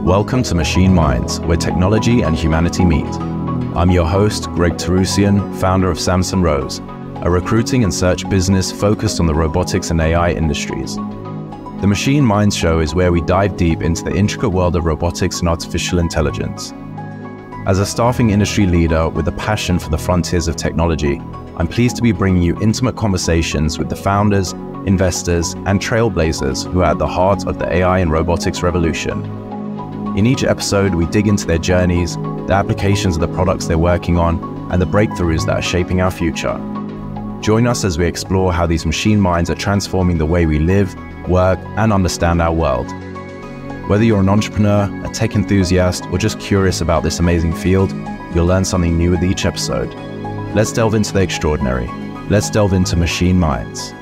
Welcome to Machine Minds, where technology and humanity meet. I'm your host, Greg Terusian, founder of Samson Rose, a recruiting and search business focused on the robotics and AI industries. The Machine Minds show is where we dive deep into the intricate world of robotics and artificial intelligence. As a staffing industry leader with a passion for the frontiers of technology, I'm pleased to be bringing you intimate conversations with the founders, investors, and trailblazers who are at the heart of the AI and robotics revolution. In each episode, we dig into their journeys, the applications of the products they're working on, and the breakthroughs that are shaping our future. Join us as we explore how these machine minds are transforming the way we live, work, and understand our world. Whether you're an entrepreneur, a tech enthusiast, or just curious about this amazing field, you'll learn something new with each episode. Let's delve into the extraordinary. Let's delve into Machine Minds.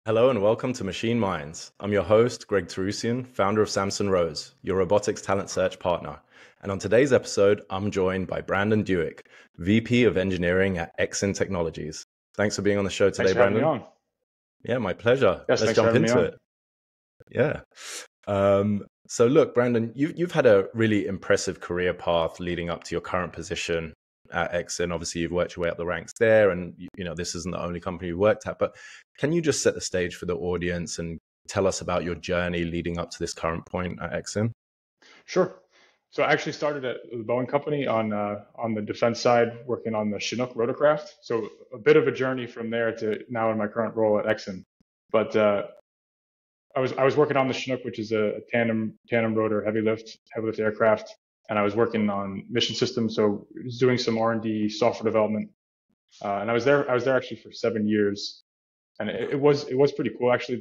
Hello and welcome to Machine Minds. I'm your host, Greg Terusian, founder of Samson Rose, your robotics talent search partner. And on today's episode, I'm joined by Brandon Duick, VP of Engineering at Exyn Technologies. Thanks for being on the show today, Brandon. Thanks for having me on. Yeah, my pleasure. Yes, Let's jump into it. Yeah. So look, Brandon, you've had a really impressive career path leading up to your current position at Exyn. Obviously, you've worked your way up the ranks there, and this isn't the only company you've worked at. But can you just set the stage for the audience and tell us about your journey leading up to this current point at Exyn? Sure. So I actually started at the Boeing company on the defense side, working on the Chinook rotorcraft. So a bit of a journey from there to now in my current role at Exyn. But I was working on the Chinook, which is a tandem rotor heavy lift aircraft, and I was working on mission systems. So I was doing some R&D software development, and I was there actually for 7 years, and it was pretty cool. Actually,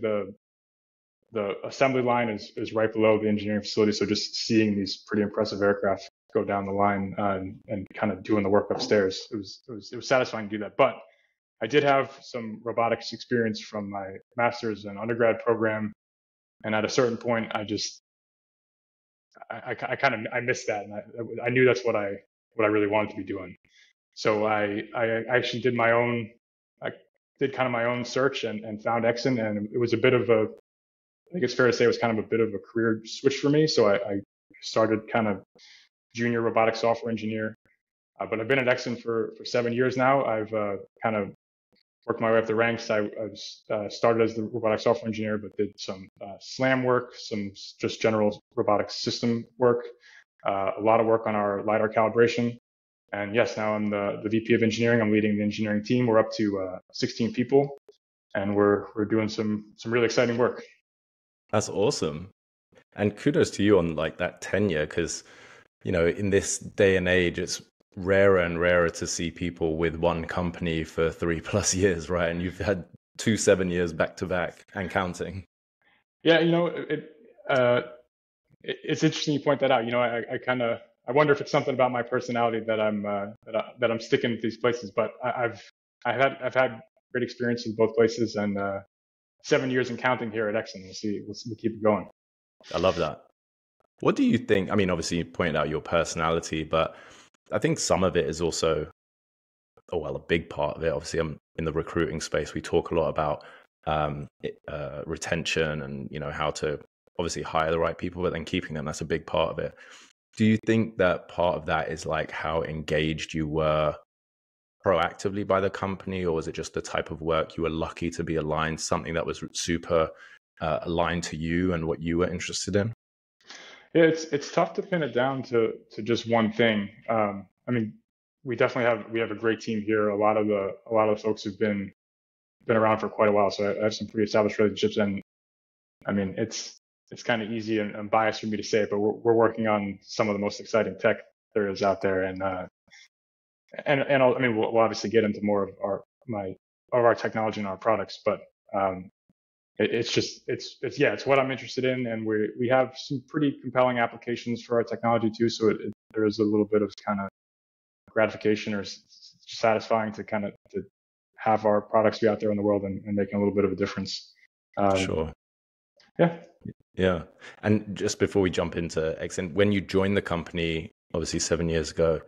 the assembly line is right below the engineering facility, so just seeing these pretty impressive aircraft go down the line and kind of doing the work upstairs, it was satisfying to do that. But I did have some robotics experience from my master's and undergrad program. And at a certain point, I missed that, and I knew that's what I really wanted to be doing. So I actually did my own search and found Exyn, and it was a bit of I think it's fair to say it was kind of a bit of a career switch for me. So I started kind of junior robotics software engineer, but I've been at Exyn for 7 years now. I've kind of worked my way up the ranks. I started as the robotic software engineer, but did some SLAM work, some just general robotics system work, a lot of work on our LiDAR calibration. And yes, now I'm the VP of engineering. I'm leading the engineering team. We're up to 16 people, and we're doing some really exciting work. That's awesome. And kudos to you on that tenure, because, in this day and age, it's rarer and rarer to see people with one company for 3+ years, right? And you've had 2 7 years back to back and counting. Yeah, it's interesting you point that out. I wonder if it's something about my personality that I'm sticking with these places. But I've had great experience in both places, and 7 years and counting here at Exyn. We'll keep it going. I love that. What do you think? I mean, obviously you pointed out your personality, but I think some of it is also, a big part of it. Obviously, I'm in the recruiting space. We talk a lot about retention and, how to obviously hire the right people, but then keeping them. That's a big part of it. Do you think that part of that is how engaged you were proactively by the company, or was it just the type of work you were lucky to be aligned, something that was super aligned to you and what you were interested in? Yeah, it's tough to pin it down to just one thing. I mean, we definitely have a great team here. A lot of the folks who've been around for quite a while, so I have some pretty established relationships. And I mean, it's kind of easy and biased for me to say it, but we're working on some of the most exciting tech there is out there. And we'll obviously get into more of our technology and our products, but it's what I'm interested in, and we have some pretty compelling applications for our technology too. So there is a little bit of kind of gratification or satisfying to have our products be out there in the world and making a little bit of a difference. Sure. Yeah. And just before we jump into Exyn, when you joined the company, obviously 7 years ago,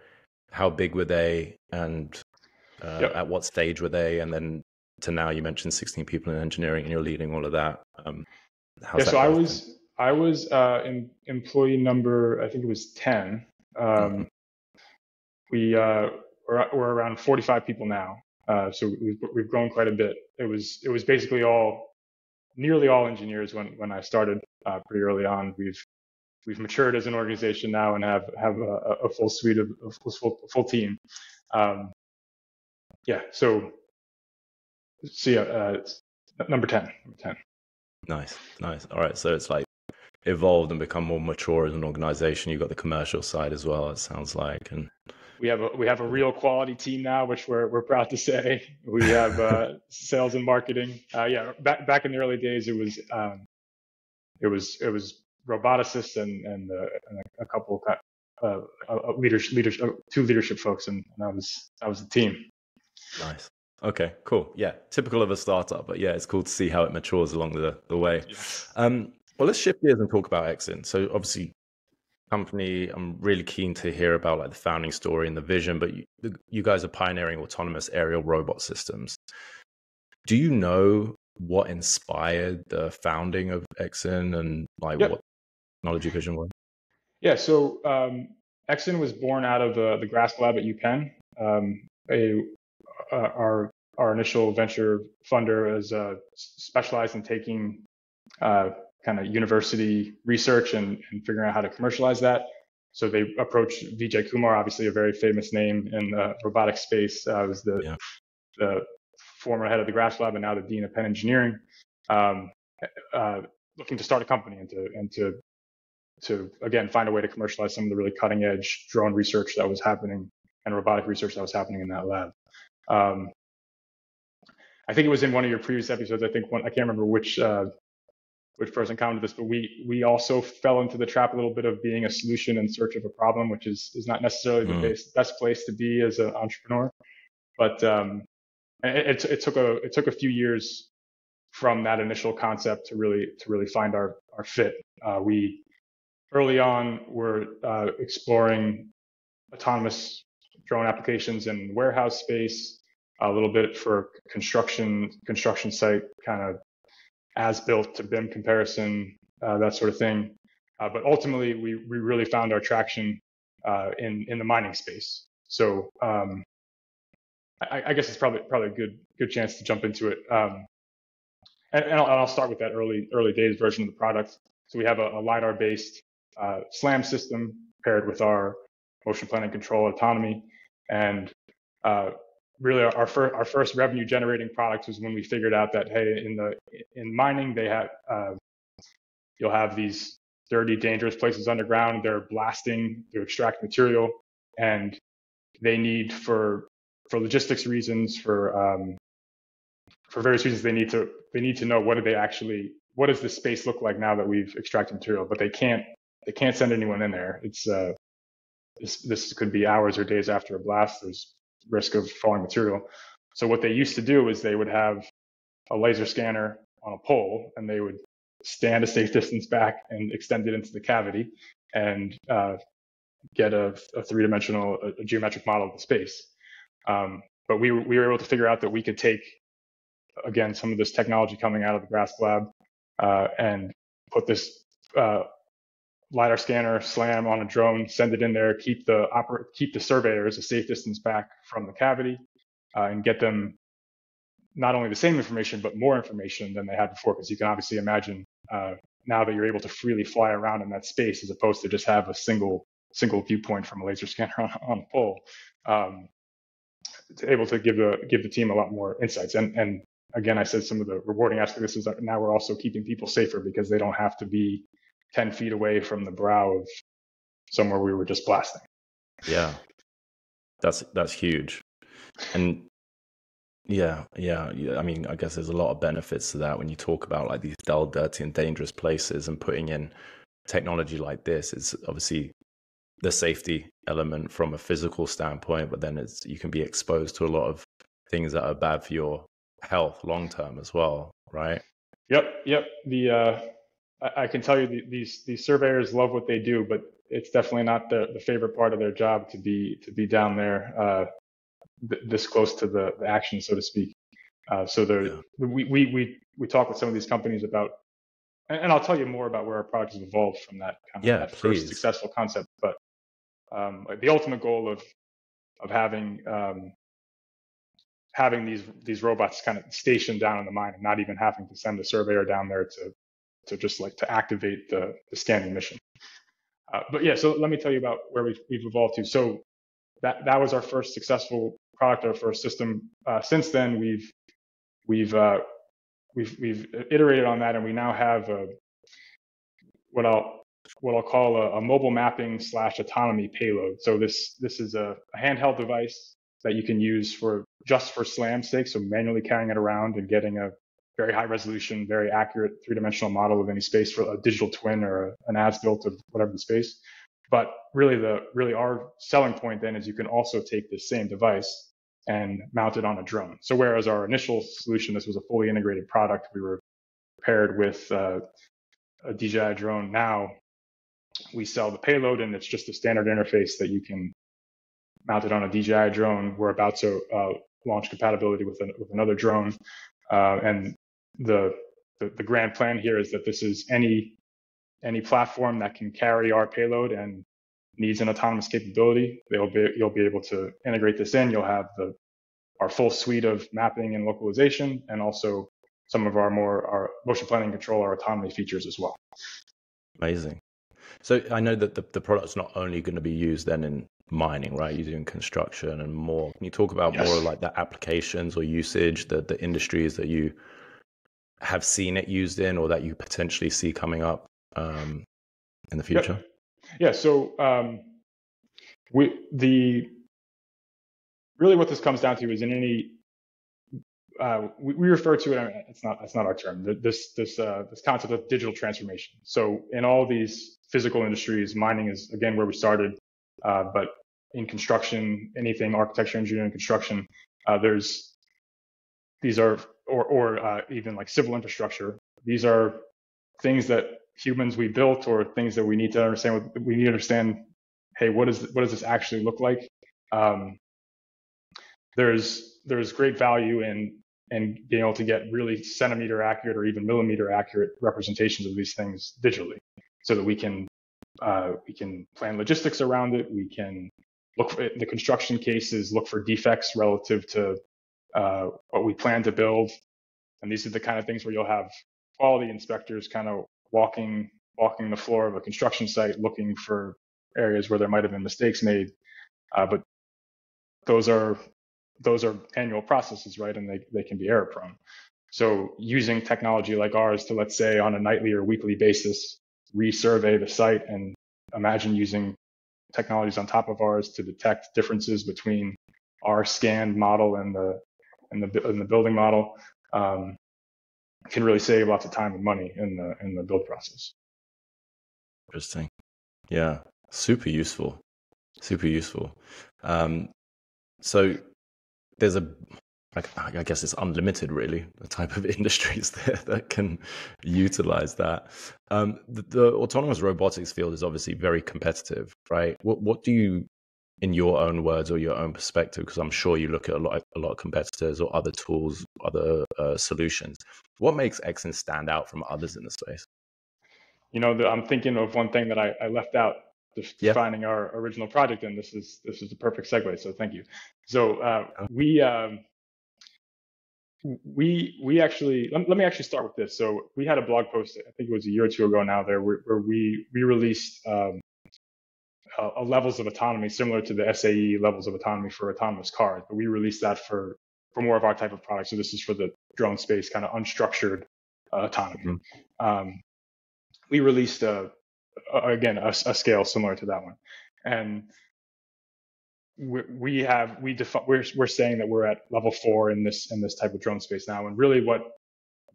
how big were they, and at what stage were they, and then to now, you mentioned 16 people in engineering and you're leading all of that. So I was I was in employee number, I think it was 10. Mhm. We're around 45 people now. So we've grown quite a bit. It was basically nearly all engineers when I started pretty early on. We've matured as an organization now and have a full suite of full team. Yeah. So yeah, it's number 10. Number 10. Nice. All right. So it's like evolved and become more mature as an organization. You've got the commercial side as well, it sounds like. And we have a real quality team now, which we're proud to say. We have sales and marketing. Yeah, back in the early days, it was roboticists and a couple two leadership folks, and that was the team. Nice. Okay, cool. Yeah, typical of a startup, but yeah, it's cool to see how it matures along the way. Yes. Well, let's shift gears and talk about Exyn. So obviously, company, I'm really keen to hear about like the founding story and the vision, but you guys are pioneering autonomous aerial robot systems. Do you know what inspired the founding of Exyn and like what technology vision was? Yeah, so Exyn was born out of the GRASP lab at UPenn. Our initial venture funder is specialized in taking kind of university research and figuring out how to commercialize that. So they approached Vijay Kumar, obviously a very famous name in the robotics space. Was the former head of the GRASP lab and now the dean of Penn Engineering, looking to start a company and to again find a way to commercialize some of the really cutting edge drone research that was happening and robotic research that was happening in that lab. I think it was in one of your previous episodes. I can't remember which person commented this, but we also fell into the trap a little bit of being a solution in search of a problem, which is not necessarily the best place to be as an entrepreneur. But it took a few years from that initial concept to really find our fit. We early on were exploring autonomous drone applications in warehouse space, a little bit for construction site kind of as built to BIM comparison, that sort of thing. But ultimately, we really found our traction in the mining space. So I guess it's probably a good chance to jump into it. And I'll start with that early days version of the product. So we have a LiDAR based SLAM system paired with our motion planning control autonomy, and really our first revenue generating product was when we figured out that hey, in mining they have you'll have these dirty, dangerous places underground. They're blasting to extract material, and they need for logistics reasons, for various reasons, they need to know what does this space look like now that we've extracted material, but they can't send anyone in there. It's this could be hours or days after a blast. There's risk of falling material. So what they used to do is they would have a laser scanner on a pole, and they would stand a safe distance back and extend it into the cavity and get a three-dimensional, a geometric model of the space. But we were able to figure out that we could take, again, some of this technology coming out of the GRASP lab and put this LiDAR scanner SLAM on a drone, send it in there, keep the surveyors a safe distance back from the cavity, and get them not only the same information, but more information than they had before. Because you can obviously imagine now that you're able to freely fly around in that space as opposed to just have a single viewpoint from a laser scanner on a pole, able to give the team a lot more insights. And again, I said some of the rewarding aspects of this is that now we're also keeping people safer because they don't have to be 10 feet away from the brow of somewhere we were just blasting. Yeah, that's huge. And yeah. I mean, I guess there's a lot of benefits to that when you talk about like these dull, dirty, and dangerous places, and putting in technology like this. It's obviously the safety element from a physical standpoint, but then you can be exposed to a lot of things that are bad for your health long term as well, right? Yep. I can tell you these surveyors love what they do, but it's definitely not the favorite part of their job to be down there this close to the action, so to speak. We talk with some of these companies about and I'll tell you more about where our product has evolved from that kind of that first successful concept. But the ultimate goal of having these robots kind of stationed down in the mine and not even having to send a surveyor down there to just like to activate the scanning mission. But yeah, so let me tell you about where we've evolved to. So that was our first successful product, our first system. Since then, we've iterated on that, and we now have what I'll call a mobile mapping / autonomy payload. So this is a handheld device that you can use just for SLAM's sake, so manually carrying it around and getting a very high resolution, very accurate three-dimensional model of any space for a digital twin or an as-built of whatever the space. But really our selling point then is you can also take this same device and mount it on a drone. So whereas our initial solution, this was a fully integrated product, we were paired with a DJI drone. Now we sell the payload, and it's just a standard interface that you can mount it on a DJI drone. We're about to launch compatibility with another drone, and the grand plan here is that this is any platform that can carry our payload and needs an autonomous capability. You'll be able to integrate this in. You'll have our full suite of mapping and localization, and also some of our motion planning control, our autonomy features as well. Amazing. So I know that the product's not only going to be used then in mining, right? You're doing construction and more. Can you talk about more like the applications or usage, the industries that you have seen it used in, or that you potentially see coming up in the future? Yeah. So really what this comes down to is in any we refer to it. It's not our term. This concept of digital transformation. So in all these physical industries, mining is again where we started, but in construction, anything architecture, engineering, construction, these are even like civil infrastructure. These are things that humans we built, or things that we need to understand. We need to understand. Hey, what does this actually look like? There's great value in being able to get really centimeter accurate or even millimeter accurate representations of these things digitally, so that we can plan logistics around it. We can look at the construction cases, look for defects relative to what we plan to build. And these are the kind of things where you'll have quality inspectors kind of walking the floor of a construction site, looking for areas where there might have been mistakes made. But those are annual processes, right? And they can be error prone. So using technology like ours to, let's say, on a nightly or weekly basis, resurvey the site, and imagine using technologies on top of ours to detect differences between our scanned model and the building model, can really save lots of time and money in the build process. Interesting. Yeah, super useful. So there's I guess it's unlimited, really, the type of industries that can utilize that. The autonomous robotics field is obviously very competitive, right? What do you, in your own words or your own perspective, because I'm sure you look at a lot of competitors or other tools, other solutions, what makes Exyn stand out from others in the space? I'm thinking of one thing that I left out, defining our original project, and this is the perfect segue. So thank you. So we actually, let me actually start with this. So we had a blog post, I think it was a year or two ago now, there where we released levels of autonomy similar to the SAE levels of autonomy for autonomous cars, but we released that for more of our type of product. So this is for the drone space, kind of unstructured autonomy. Mm-hmm. We released a scale similar to that one, and we're saying that we're at level 4 in this type of drone space now. And really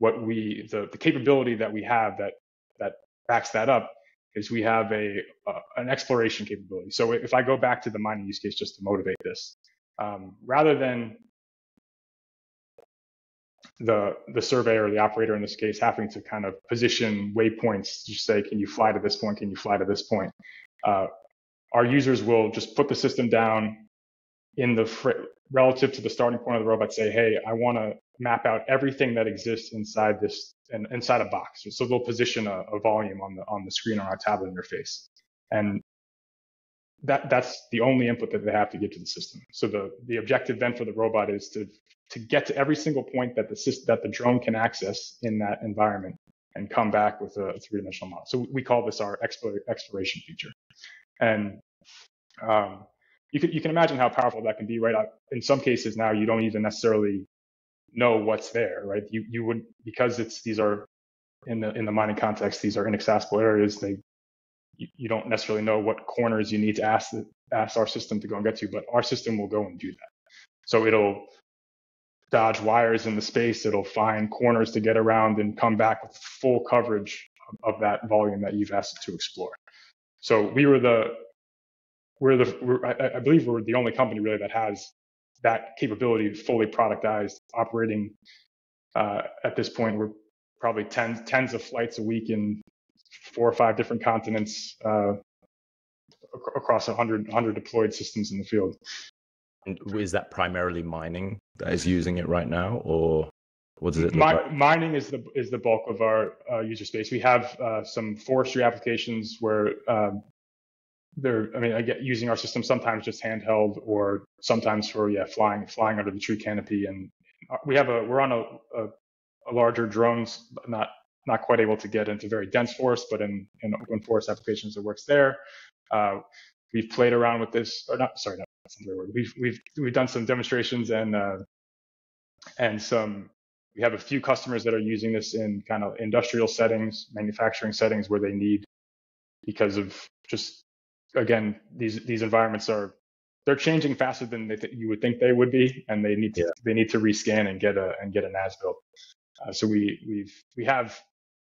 the capability that we have that backs that up is we have an exploration capability. So if I go back to the mining use case just to motivate this, rather than the surveyor or the operator in this case having to kind of position waypoints to say, can you fly to this point? Can you fly to this point? Our users will just put the system down in relative to the starting point of the robot, say, hey, I want map out everything that exists inside this and inside a box. So they'll position a volume on the screen on our tablet interface, and that's the only input that they have to give to the system. So the objective then for the robot is to get to every single point that the drone can access in that environment and come back with a three-dimensional model. So we call this our exploration feature. And you can imagine how powerful that can be, right? In some cases now, you don't even necessarily know what's there, right? You would, because these are in the mining context, these are inaccessible areas. You don't necessarily know what corners you need to ask our system to go and get to, but our system will go and do that. So it'll dodge wires in the space. It'll find corners to get around and come back with full coverage of that volume that you've asked it to explore. So I believe we're the only company really that has that capability fully productized, operating at this point. We're probably tens of flights a week in 4 or 5 different continents across 100 deployed systems in the field. And is that primarily mining that is using it right now, or what does it look like? Mining is the bulk of our user space. We have some forestry applications where I get using our system sometimes just handheld, or sometimes for flying under the tree canopy. And we're on a larger drones, not quite able to get into very dense forest, but in open forest applications, it works there. We've played around with this, or not. Sorry, that's not the right word. We've done some demonstrations and we have a few customers that are using this in kind of industrial settings, manufacturing settings where they need, because of just, again, these environments they're changing faster than you would think they would be, and they need to rescan and get an as-built. So we have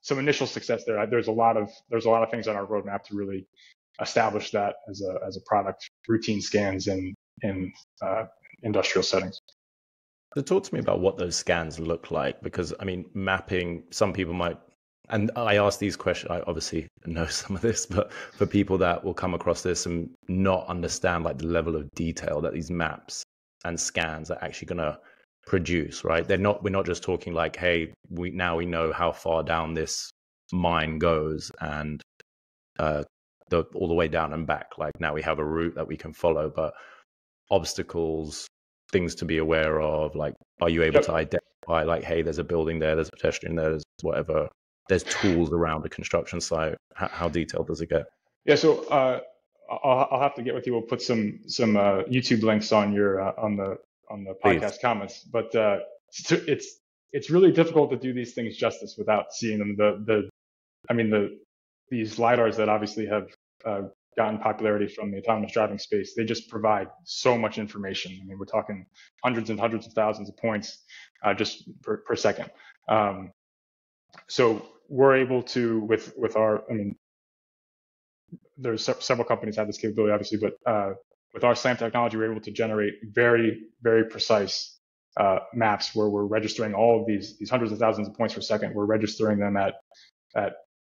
some initial success there. There's a lot of things on our roadmap to really establish that as a product, routine scans in industrial settings. So talk to me about what those scans look like, because I mean, mapping, some people might, and I ask these questions, I obviously know some of this, but for people that will come across this and not understand like the level of detail that these maps and scans are actually going to produce, right? We're not just talking like, hey, we know how far down this mine goes and all the way down and back. Like now we have a route that we can follow, but obstacles, things to be aware of, like, are you able to identify like, hey, there's a building there, there's a pedestrian there, there's whatever, there's tools around a construction site. How detailed does it get? Yeah, so I'll have to get with you. We'll put some YouTube links on your on the podcast Please. Comments, but it's really difficult to do these things justice without seeing them. These lidars that obviously have gotten popularity from the autonomous driving space, they just provide so much information. I mean, we're talking hundreds and hundreds of thousands of points just per second. So we're able to, with our, there's several companies have this capability, obviously, but with our SLAM technology, we're able to generate very, very precise maps where we're registering all of these hundreds of thousands of points per second. We're registering them at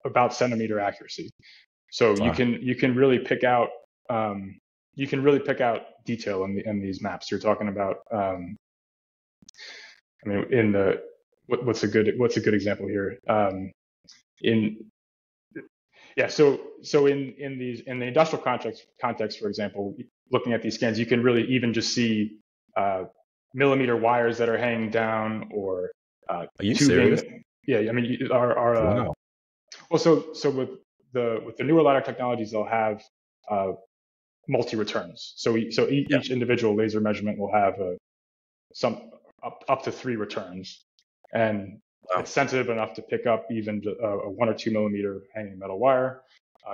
about centimeter accuracy. So wow. you can really pick out detail in these maps. You're talking about what's a good example here? So in the industrial context, for example, looking at these scans, you can really even just see millimeter wires that are hanging down, or are you serious? Yeah, I mean wow. Well, so with the newer LiDAR technologies, they'll have multi-returns. So each individual laser measurement will have up to 3 returns, and wow. It's sensitive enough to pick up even a 1 or 2 millimeter hanging metal wire.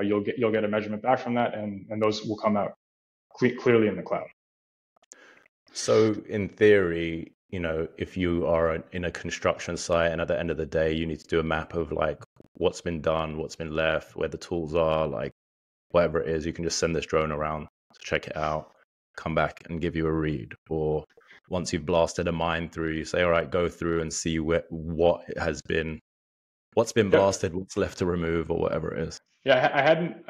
You'll get a measurement back from that, and those will come out clearly in the cloud. So in theory, if you are in a construction site and at the end of the day, you need to do a map of like what's been done, what's been left, where the tools are, like whatever it is, you can just send this drone around to check it out, come back and give you a read. Or once you've blasted a mine through, you say, all right, go through and see what's been blasted, what's left to remove, or whatever it is. Yeah, I haven't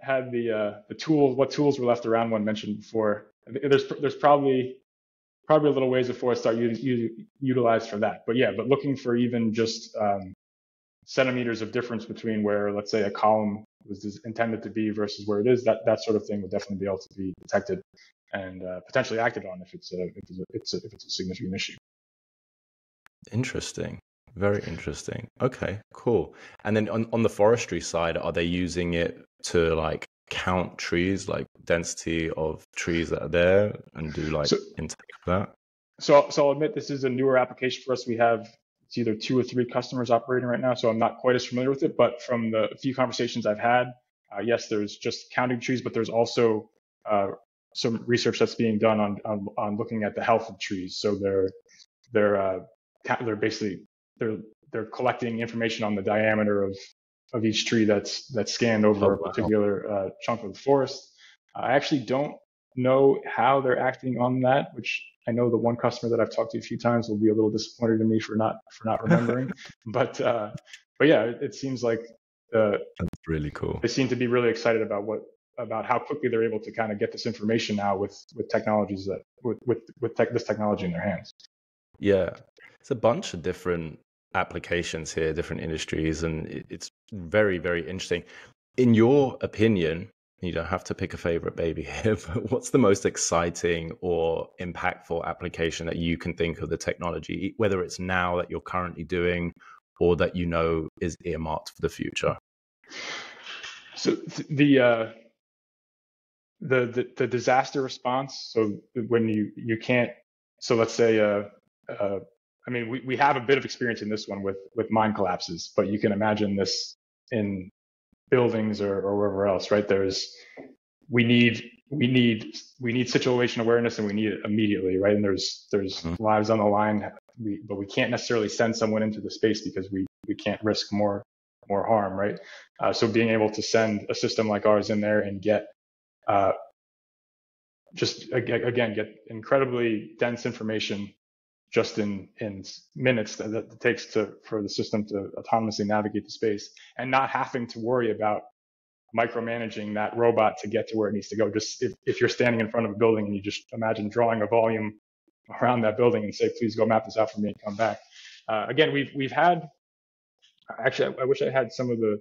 had what tools were left around one mentioned before. There's probably probably a little ways before I start utilized for that. But yeah, but looking for even just centimeters of difference between where, let's say, a column was intended to be versus where it is, that sort of thing would definitely be able to be detected and potentially acted on if it's a significant issue. Interesting. Very interesting. Okay, cool. And then on the forestry side, are they using it to like count trees, like density of trees that are there, and do like intake of that? So I'll admit this is a newer application for us. We have it's either 2 or 3 customers operating right now, so I'm not quite as familiar with it. But from the few conversations I've had, yes, there's just counting trees, but there's also some research that's being done on looking at the health of trees. So they're basically they're collecting information on the diameter of each tree that's scanned over a particular chunk of the forest. I actually don't know how they're acting on that, which I know the one customer that I've talked to a few times will be a little disappointed in me for not remembering. but yeah, it seems like that's really cool. They seem to be really excited about how quickly they're able to kind of get this information now with technologies that this technology in their hands. Yeah, it's a bunch of different applications here, different industries, and it's very, very interesting. In your opinion, you don't have to pick a favorite baby here, but what's the most exciting or impactful application that you can think of the technology, whether it's now that you're currently doing or that you know is earmarked for the future? So the disaster response. So when you can't, so let's say, I mean, we have a bit of experience in this one with mine collapses, but you can imagine this in buildings or wherever else, right? We need situation awareness, and we need it immediately, right? And there's lives on the line, but we can't necessarily send someone into the space because we can't risk more harm, right? So being able to send a system like ours in there and get get incredibly dense information just in minutes that it takes for the system to autonomously navigate the space, and not having to worry about micromanaging that robot to get to where it needs to go. Just if you're standing in front of a building and you just imagine drawing a volume around that building and say, please go map this out for me and come back. Again, we've had, actually, I wish I had some of the,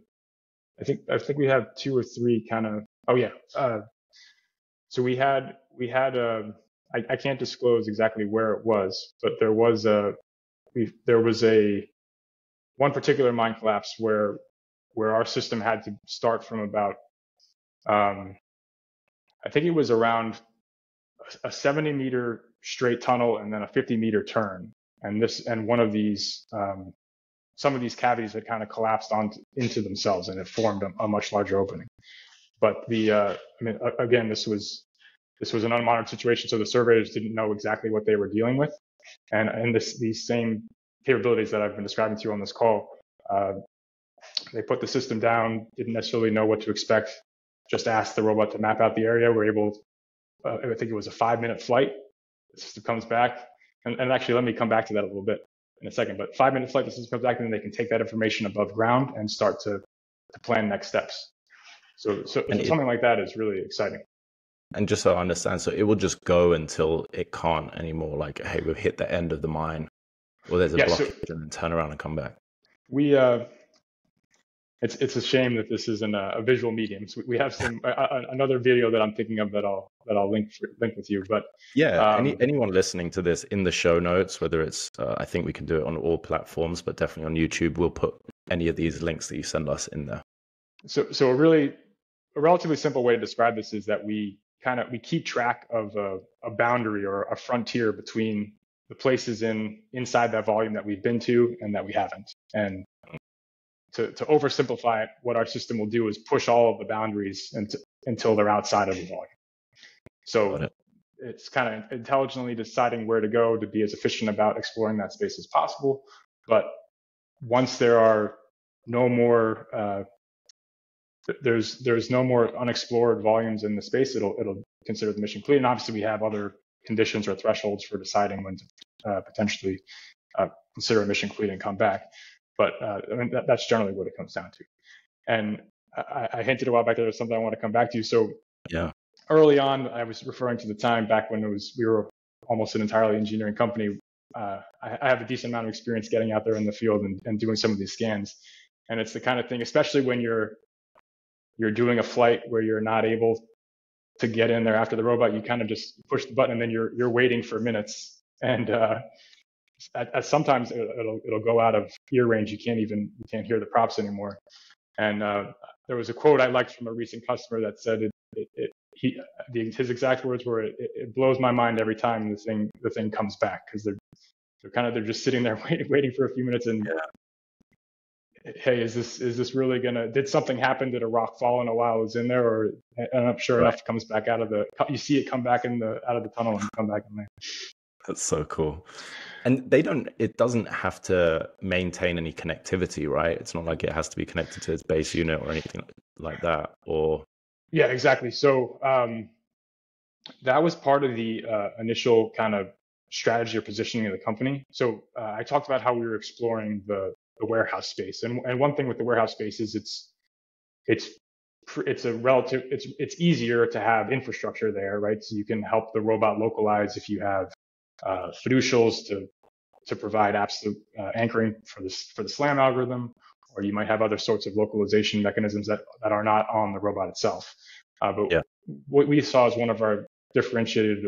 I think we have 2 or 3 kind of, so we had I can't disclose exactly where it was, but there was one particular mine collapse where our system had to start from about, I think it was around a 70-meter straight tunnel and then a 50-meter turn. And one of these, some of these cavities had kind of collapsed into themselves, and it formed a much larger opening. But again, this was an unmonitored situation, so the surveyors didn't know exactly what they were dealing with. And these same capabilities that I've been describing to you on this call, they put the system down, didn't necessarily know what to expect, just asked the robot to map out the area. We're able, I think it was a 5-minute flight. The system comes back, and actually, let me come back to that a little bit in a second. But 5-minute flight, the system comes back, and then they can take that information above ground and start to plan next steps. So something like that is really exciting. And just so I understand, so it will just go until it can't anymore. Like, hey, we've hit the end of the mine, or there's a blockage, and then turn around and come back. It's a shame that this isn't a visual medium. So we have another video that I'm thinking of that I'll link with you. But yeah, anyone listening to this, in the show notes, whether it's I think we can do it on all platforms, but definitely on YouTube, we'll put any of these links that you send us in there. So a relatively simple way to describe this is that we keep track of a boundary or a frontier between the places inside that volume that we've been to and that we haven't. And to oversimplify it, what our system will do is push all of the boundaries until they're outside of the volume. So it's kind of intelligently deciding where to go to be as efficient about exploring that space as possible. But once there are no more, there's no more unexplored volumes in the space, it'll consider the mission complete. And obviously, we have other conditions or thresholds for deciding when to potentially consider a mission complete and come back. But that's generally what it comes down to. And I hinted a while back that there's something I want to come back to. So yeah, early on, I was referring to the time back when we were almost an entirely engineering company, I have a decent amount of experience getting out there in the field and doing some of these scans. And it's the kind of thing, especially when you're doing a flight where you're not able to get in there after the robot, you kind of just push the button and then you're waiting for minutes. And at sometimes it'll go out of ear range. You can't hear the props anymore. And there was a quote I liked from a recent customer that said his exact words were, "It blows my mind every time the thing comes back," because they're just sitting there waiting for a few minutes and hey, is this really did something happen? Did a rock fall in a while it was in there, or and sure enough it comes back you see it come back out of the tunnel and come back in there. That's so cool. And it doesn't have to maintain any connectivity, right? It's not like it has to be connected to its base unit or anything like that, or... Yeah, exactly. So that was part of the initial kind of strategy or positioning of the company. So I talked about how we were exploring the warehouse space, and one thing with the warehouse space is it's easier to have infrastructure there, right? So you can help the robot localize if you have fiducials to provide absolute anchoring for the SLAM algorithm, or you might have other sorts of localization mechanisms that are not on the robot itself. What we saw as one of our differentiated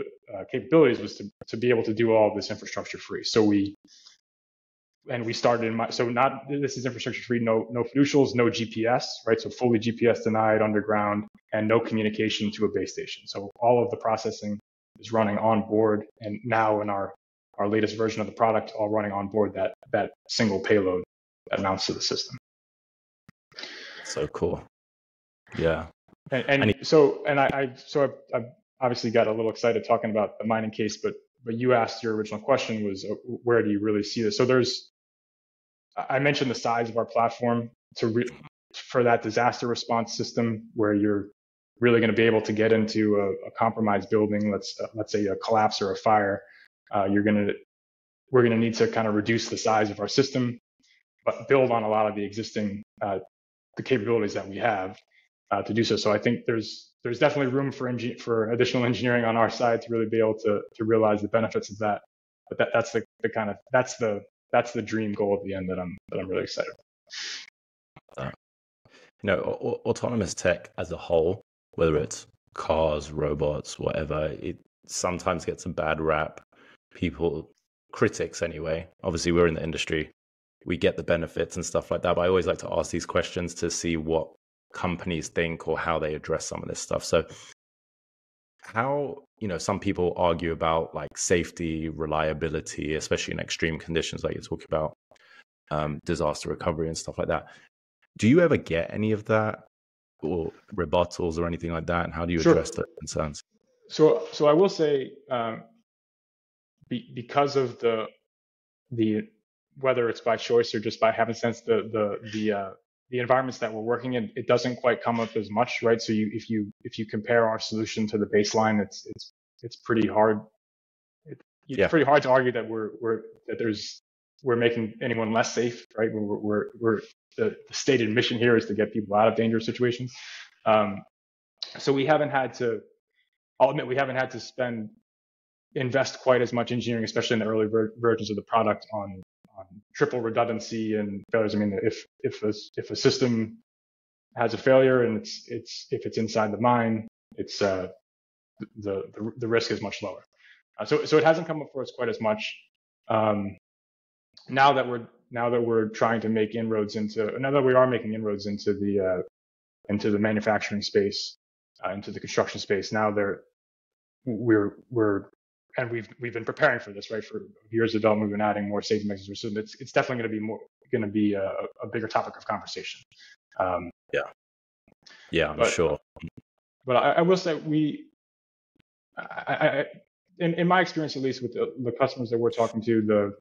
capabilities was to be able to do all of this infrastructure free. So we started this is infrastructure free, no fiducials, no GPS, right? So fully GPS denied underground and no communication to a base station. So all of the processing is running on board, and now in our latest version of the product, all running on board that single payload that mounts to the system. So cool. Yeah. I've obviously got a little excited talking about the mining case, but you asked, your original question was, where do you really see this? So I mentioned the size of our platform for that disaster response system where you're really going to be able to get into a compromised building, let's say a collapse or a fire. We're going to need to kind of reduce the size of our system, but build on a lot of the existing the capabilities that we have to do so. So I think there's definitely room for additional engineering on our side to really be able to realize the benefits of that. But that's the dream goal at the end that I'm really excited about. Autonomous tech as a whole, whether it's cars, robots, whatever, it sometimes gets a bad rap. Critics anyway, obviously we're in the industry, we get the benefits and stuff like that, but I always like to ask these questions to see what companies think or how they address some of this stuff. So how, some people argue about like safety, reliability, especially in extreme conditions like you're talking about, disaster recovery and stuff like that. Do you ever get any of that or rebuttals or anything like that? And how do you address the concerns? So I will say, because of the whether it's by choice or just by having sense, the environments that we're working in, it doesn't quite come up as much, right? So if you compare our solution to the baseline, it's pretty hard. It's pretty hard to argue that we're making anyone less safe, right? The stated mission here is to get people out of dangerous situations. So I'll admit we haven't had to invest quite as much engineering, especially in the early versions of the product, on triple redundancy and failures. I mean, if a system has a failure and if it's inside the mine, it's the risk is much lower. So it hasn't come up for us quite as much. Now that we're trying to make inroads now that we are making inroads into the manufacturing space, into the construction space. Now we've been preparing for this, right? For years of development, we've been adding more safety measures. So it's definitely going to be a bigger topic of conversation. I'm sure. But I will say in my experience, at least with the customers that we're talking to,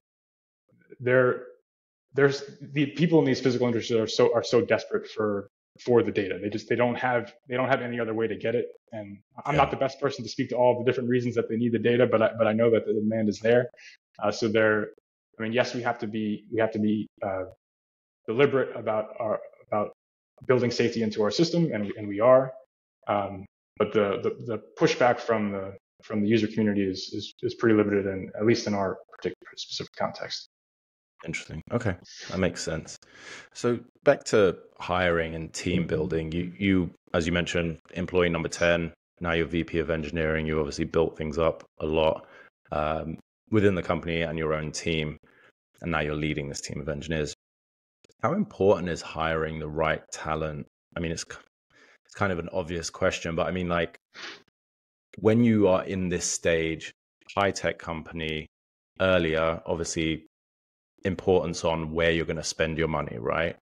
there's the people in these physical industries are so desperate for the data. They don't have any other way to get it. And I'm not the best person to speak to all the different reasons that they need the data, but I know that the demand is there. Yes, we have to be deliberate about building safety into our system, and we are. But the pushback from from the user community is pretty limited, and at least in our particular specific context. Interesting. Okay, that makes sense. So back to hiring and team building. You as you mentioned, employee number 10. Now you're VP of engineering. You obviously built things up a lot within the company and your own team, and now you're leading this team of engineers. How important is hiring the right talent? I mean, it's kind of an obvious question, but I mean, like, when you are in this stage, high tech company, earlier, obviously, importance on where you're going to spend your money, right?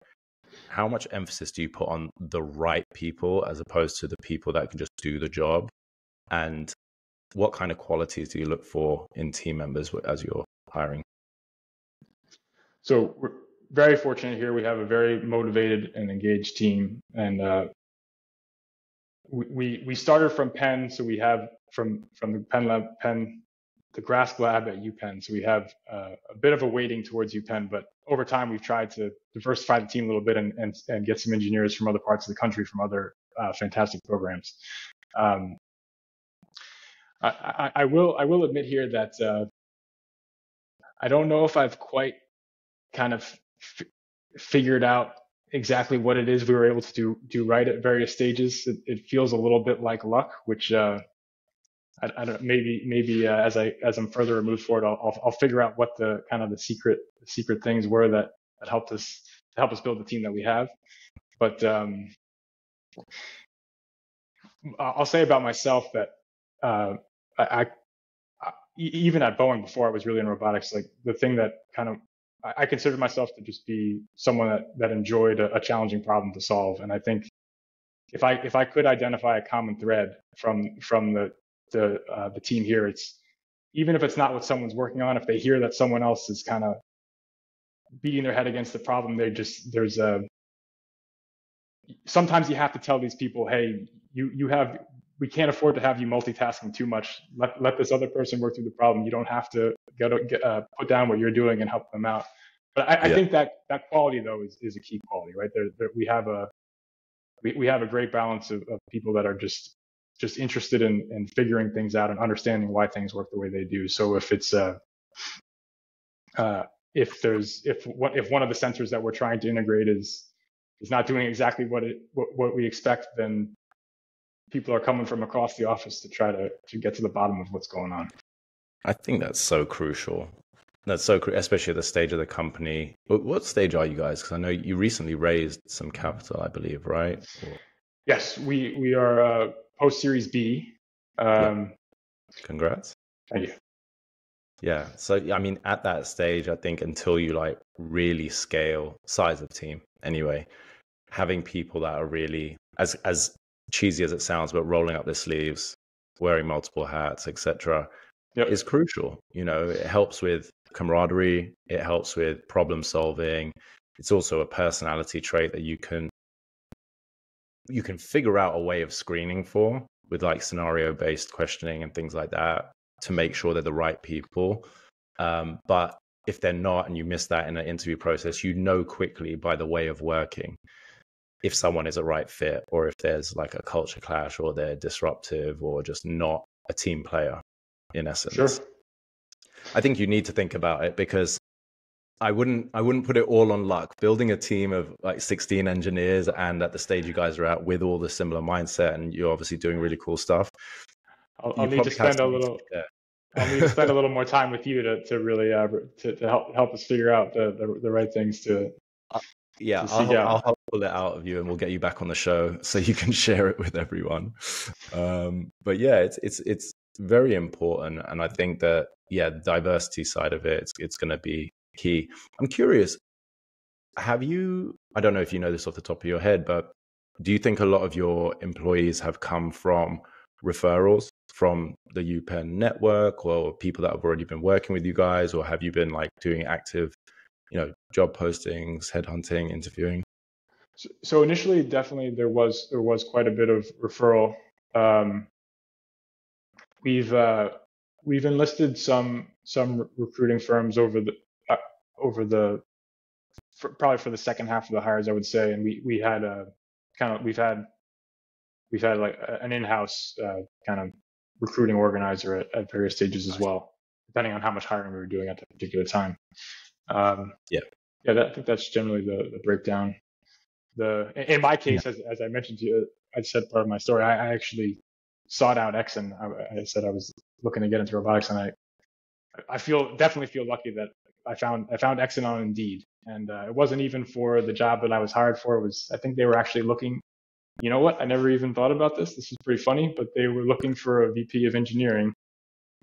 How much emphasis do you put on the right people as opposed to the people that can just do the job? And what kind of qualities do you look for in team members as you're hiring? So we're very fortunate here. We have a very motivated and engaged team, and we started from Penn, so we have from the the Grask lab at UPenn. So we have a bit of a weighting towards UPenn, but over time we've tried to diversify the team a little bit and get some engineers from other parts of the country, from other fantastic programs. I will admit here that I don't know if I've quite kind of figured out exactly what it is we were able to do right at various stages. It feels a little bit like luck, which I don't, maybe as I'm further removed for it, I'll figure out what the kind of the secret things were that helped us build the team that we have. But I'll say about myself that I even at Boeing, before I was really in robotics, like the thing that kind of I considered myself to just be someone that enjoyed a challenging problem to solve. And I think if I could identify a common thread from the team here, it's even if it's not what someone's working on, if they hear that someone else is kind of beating their head against the problem, sometimes you have to tell these people, hey, we can't afford to have you multitasking too much. Let this other person work through the problem. You don't have to put down what you're doing and help them out. But I think that quality though is a key quality, right? We have a great balance of people that are just interested in figuring things out and understanding why things work the way they do. So if it's if one of the sensors that we're trying to integrate is not doing exactly what we expect, then people are coming from across the office to try to get to the bottom of what's going on. I think that's so crucial. That's so especially at the stage of the company. What stage are you guys? Because I know you recently raised some capital, I believe, right? Yes, we are post Series B. Congrats. Thank you. Yeah. So, I mean, at that stage, I think until you like really scale size of team anyway, having people that are really, as cheesy as it sounds, but rolling up their sleeves, wearing multiple hats, etc., is crucial. You know, it helps with camaraderie. It helps with problem solving. It's also a personality trait that you can figure out a way of screening for with like scenario based questioning and things like that to make sure they're the right people. But if they're not, and you miss that in an interview process, you know quickly by the way of working if someone is a right fit, or if there's like a culture clash, or they're disruptive, or just not a team player, in essence. Sure. I think you need to think about it, because I wouldn't put it all on luck. Building a team of like 16 engineers, and at the stage you guys are at with all the similar mindset, and you're obviously doing really cool stuff. I'll need to spend a little more time with you to really to help us figure out the right things to. I'll pull it out of you, and we'll get you back on the show so you can share it with everyone. But yeah, it's very important, and I think that the diversity side of it's going to be key. I'm curious, I don't know if you know this off the top of your head, but do you think a lot of your employees have come from referrals from the UPenn network, or people that have already been working with you guys, or have you been like doing active job postings, headhunting, interviewing? So initially, definitely there was quite a bit of referral. We've enlisted some recruiting firms over probably for the second half of the hires, I would say, and we've had like an in-house kind of recruiting organizer at various stages as well, depending on how much hiring we were doing at that particular time. Yeah. I think that's generally the breakdown. In my case, as I mentioned to you, I said part of my story, I actually sought out Exyn. I said I was looking to get into robotics, and I definitely feel lucky that I found Exyn on Indeed, and it wasn't even for the job that I was hired for. It was, I think they were actually looking. You know what? I never even thought about this. This is pretty funny, but they were looking for a VP of engineering,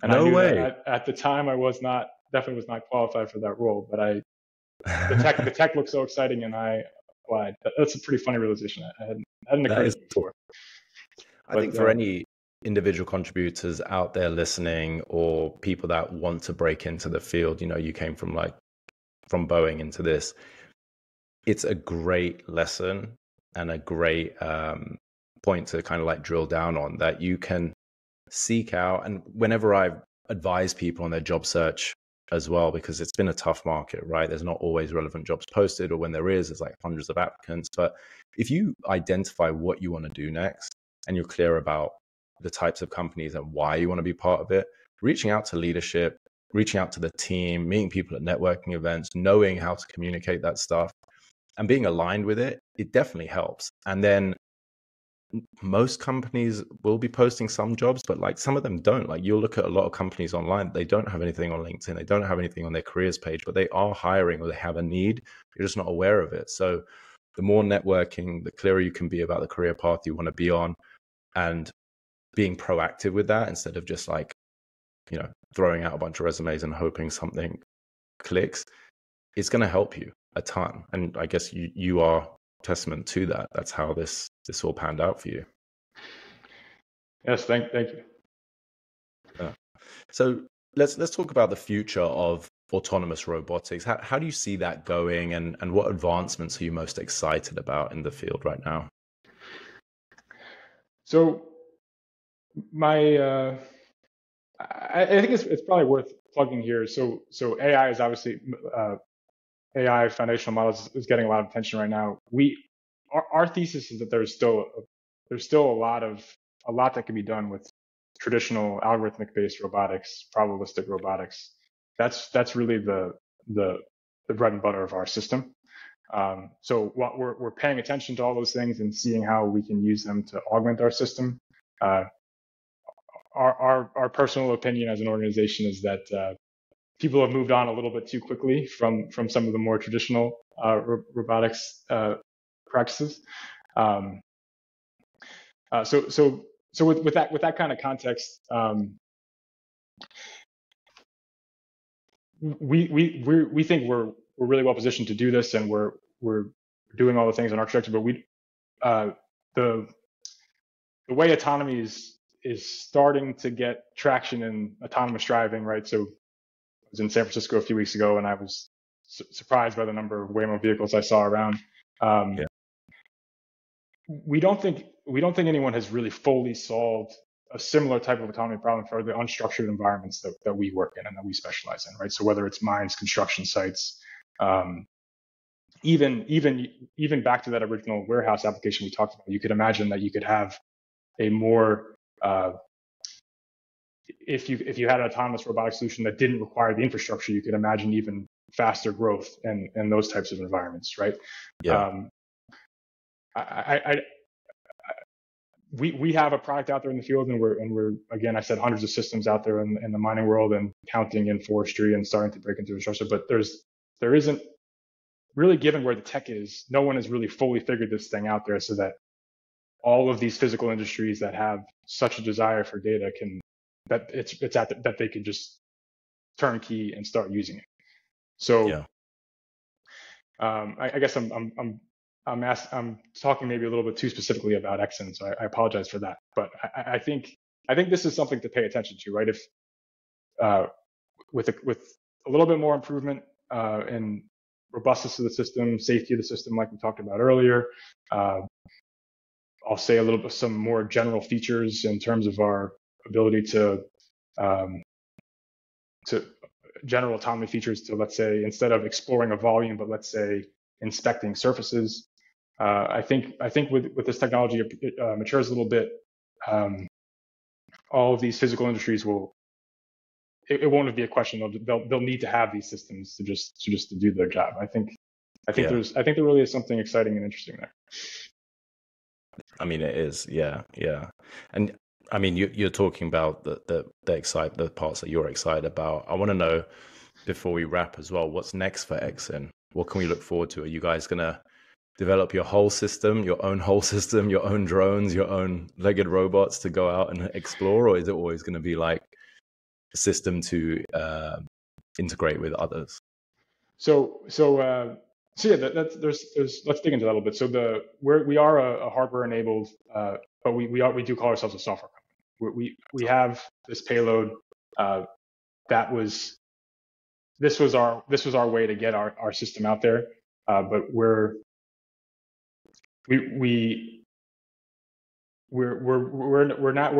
and I knew that at the time I definitely was not qualified for that role. But the tech looked so exciting, and I applied. That's a pretty funny realization. I hadn't occurred to me before. I think for any individual contributors out there listening, or people that want to break into the field, you came from Boeing into this, it's a great lesson and a great point to kind of drill down on, that you can seek out. And whenever I advise people on their job search as well, because it's been a tough market, right? There's not always relevant jobs posted, or when there is, there's hundreds of applicants. But if you identify what you want to do next, and you're clear about the types of companies and why you want to be part of it, reaching out to leadership, reaching out to the team, meeting people at networking events, knowing how to communicate that stuff, and being aligned with it, it definitely helps. And then most companies will be posting some jobs, but some of them don't. You'll look at a lot of companies online, they don't have anything on LinkedIn, they don't have anything on their careers page, but they are hiring, or they have a need. You're just not aware of it. So the more networking, the clearer you can be about the career path you want to be on, and being proactive with that, instead of just throwing out a bunch of resumes and hoping something clicks, it's going to help you a ton. And I guess you are testament to that. That's how this all panned out for you. Yes, thank you. So let's talk about the future of autonomous robotics. How do you see that going, and what advancements are you most excited about in the field right now? So I think it's probably worth plugging here. So AI is obviously AI foundational models is getting a lot of attention right now. Our thesis is that there's still a lot that can be done with traditional algorithmic based robotics, probabilistic robotics. That's really the bread and butter of our system. So what we're paying attention to all those things and seeing how we can use them to augment our system. Our personal opinion as an organization is that people have moved on a little bit too quickly from some of the more traditional robotics practices. So with that kind of context, we think we're really well positioned to do this, and we're doing all the things in architecture. But the way autonomy is starting to get traction in autonomous driving, right? So I was in San Francisco a few weeks ago, and I was surprised by the number of Waymo vehicles I saw around. We don't think anyone has really fully solved a similar type of autonomy problem for the unstructured environments that we work in and that we specialize in, right? So whether it's mines, construction sites, even back to that original warehouse application we talked about, you could imagine that you could have a more if you had an autonomous robotic solution that didn't require the infrastructure, you could imagine even faster growth in those types of environments, right? We have a product out there in the field, and we're again, I said hundreds of systems out there in the mining world and counting in forestry and starting to break into infrastructure. But there isn't really, given where the tech is, no one has really fully figured this thing out there, so that all of these physical industries that have such a desire for data that they can just turnkey and start using it. So I guess I'm talking maybe a little bit too specifically about Exyn, so I apologize for that. But I think this is something to pay attention to, right? If with a little bit more improvement in robustness of the system, safety of the system, like we talked about earlier, I'll say some more general features in terms of our ability to general autonomy features to, let's say, instead of exploring a volume, but let's say inspecting surfaces. I think with this technology, it matures a little bit. all of these physical industries will. It won't be a question. They'll need to have these systems to just do their job. I think there really is something exciting and interesting there. I mean, it is, yeah. And I mean, you're talking about the parts that you're excited about. I want to know, before we wrap as well, what's next for Exyn? What can we look forward to? Are you guys gonna develop your whole system, your own drones, your own legged robots to go out and explore, or is it always going to be like a system to integrate with others? So yeah, there's let's dig into that a little bit. So we are a hardware enabled, but we do call ourselves a software company. We have this payload. This was our way to get our system out there, but we're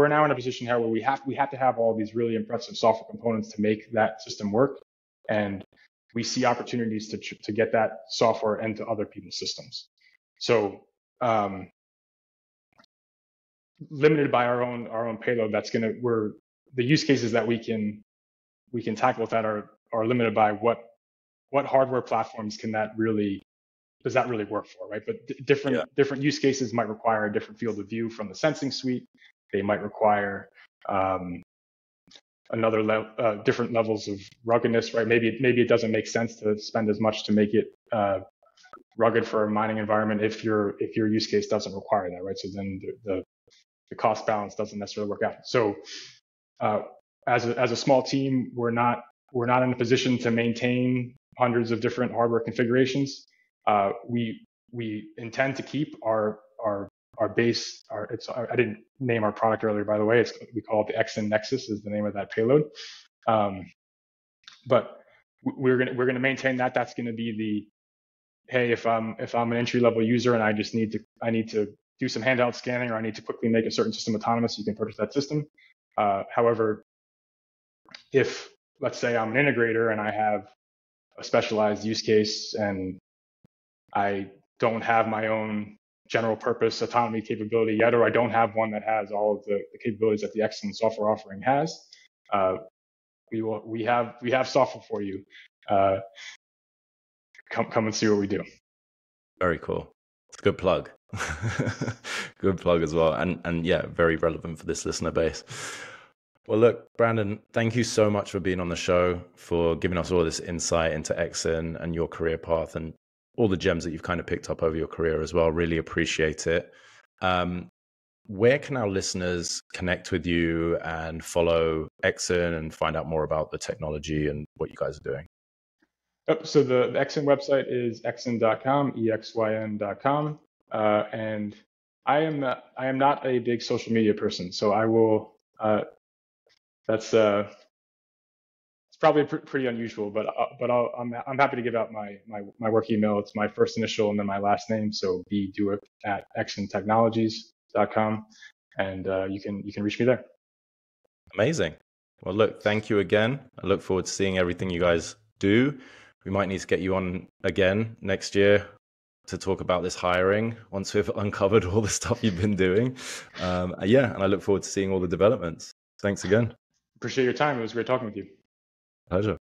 now in a position here where we have to have all these really impressive software components to make that system work, and we see opportunities to get that software into other people's systems. So limited by our own payload, the use cases that we can tackle with that are limited by what hardware platforms does that really work for, right? But different use cases might require a different field of view from the sensing suite. They might require different levels of ruggedness, right? Maybe it doesn't make sense to spend as much to make it rugged for a mining environment if your use case doesn't require that, right? So then the cost balance doesn't necessarily work out. So as a small team, we're not in a position to maintain hundreds of different hardware configurations. We intend to keep our base. I didn't name our product earlier, by the way. We call it the Exyn Nexus, is the name of that payload. But we're gonna maintain that. That's gonna be hey, if I'm an entry level user and I need to do some handheld scanning, or I need to quickly make a certain system autonomous, you can purchase that system. However, if let's say I'm an integrator and I have a specialized use case and I don't have my own general purpose autonomy capability yet, or I don't have one that has all of the capabilities that the Exyn software offering has, we have software for you. Come and see what we do. Very cool. It's a good plug. Good plug as well. And yeah, very relevant for this listener base. Well, look, Brandon, thank you so much for being on the show, for giving us all this insight into Exyn and your career path and all the gems that you've kind of picked up over your career as well. Really appreciate it. Where can our listeners connect with you and follow Exyn and find out more about the technology and what you guys are doing? So the Exyn website is exyn.com, exyn.com. And I am not a big social media person, so I will, it's probably pretty unusual, but I'm happy to give out my work email. It's my first initial and then my last name, so bduick@exyntechnologies.com, and you can reach me there. Amazing. Well, look, thank you again. I look forward to seeing everything you guys do. We might need to get you on again next year to talk about this hiring once we've uncovered all the stuff you've been doing. And I look forward to seeing all the developments. Thanks again. Appreciate your time. It was great talking with you. Pleasure.